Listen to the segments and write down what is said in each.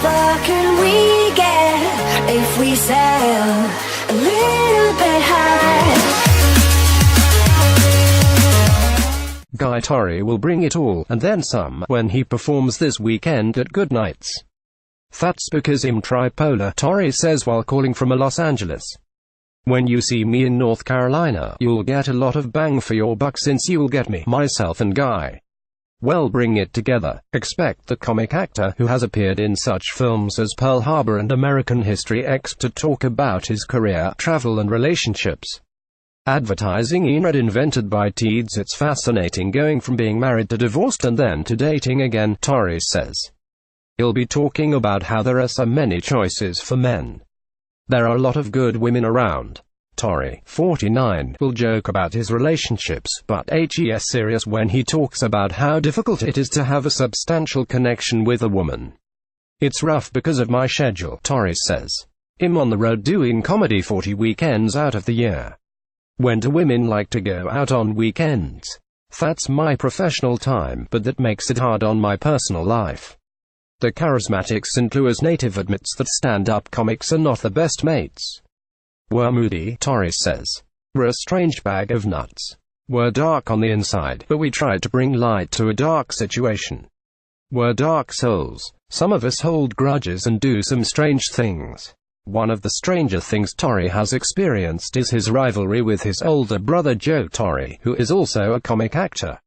far can we get if we sail a little bit high? Guy Torry will bring it all, and then some, when he performs this weekend at Goodnights. That's because I'm tripolar, Torry says while calling from Los Angeles. When you see me in North Carolina, you'll get a lot of bang for your buck since you'll get me, myself and Guy. Well, bring it together. Expect the comic actor, who has appeared in such films as Pearl Harbor and American History X, to talk about his career, travel and relationships. Advertising ain't invented by teens. It's fascinating going from being married to divorced and then to dating again, Torry says. He'll be talking about how there are so many choices for men. There are a lot of good women around. Torry, 49, will joke about his relationships, but he's serious when he talks about how difficult it is to have a substantial connection with a woman. It's rough because of my schedule, Torry says. I'm on the road doing comedy 40 weekends out of the year. When do women like to go out on weekends? That's my professional time, but that makes it hard on my personal life. The charismatic St. Louis native admits that stand-up comics are not the best mates. We're moody, Torry says. We're a strange bag of nuts. We're dark on the inside, but we try to bring light to a dark situation. We're dark souls. Some of us hold grudges and do some strange things. One of the stranger things Torry has experienced is his rivalry with his older brother Joe Torry, who is also a comic actor.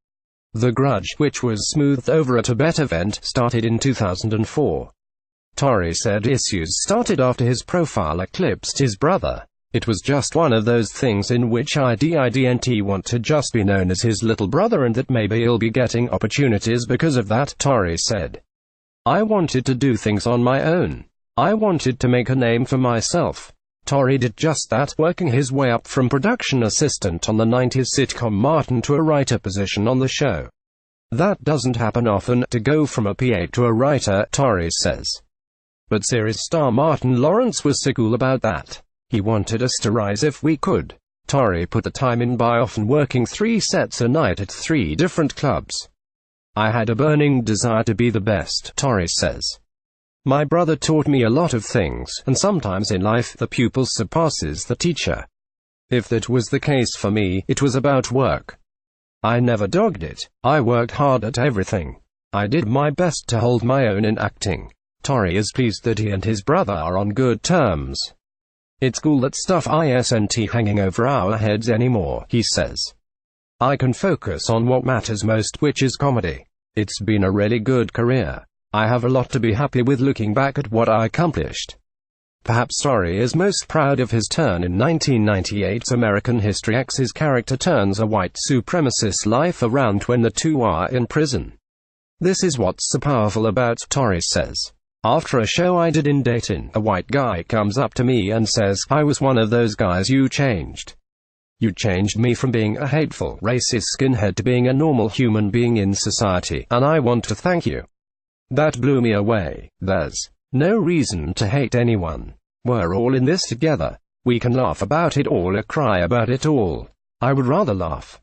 The grudge, which was smoothed over at a bet event, started in 2004. Torry said issues started after his profile eclipsed his brother. It was just one of those things in which I didn't want to just be known as his little brother, and that maybe he'll be getting opportunities because of that, Torry said. I wanted to do things on my own. I wanted to make a name for myself. Torry did just that, working his way up from production assistant on the 90s sitcom Martin to a writer position on the show. That doesn't happen often, to go from a PA to a writer, Torry says. But series star Martin Lawrence was so cool about that. He wanted us to rise if we could. Torry put the time in by often working 3 sets a night at 3 different clubs. I had a burning desire to be the best, Torry says. My brother taught me a lot of things, and sometimes in life, the pupil surpasses the teacher. If that was the case for me, it was about work. I never dogged it. I worked hard at everything. I did my best to hold my own in acting. Torry is pleased that he and his brother are on good terms. It's cool that stuff isn't hanging over our heads anymore, he says. I can focus on what matters most, which is comedy. It's been a really good career. I have a lot to be happy with looking back at what I accomplished. Perhaps Torry is most proud of his turn in 1998's American History X. His character turns a white supremacist life around when the two are in prison. This is what's so powerful about, Torry says. After a show I did in Dayton, a white guy comes up to me and says, I was one of those guys you changed. You changed me from being a hateful, racist skinhead to being a normal human being in society, and I want to thank you. That blew me away. There's no reason to hate anyone. We're all in this together. We can laugh about it all or cry about it all. I would rather laugh.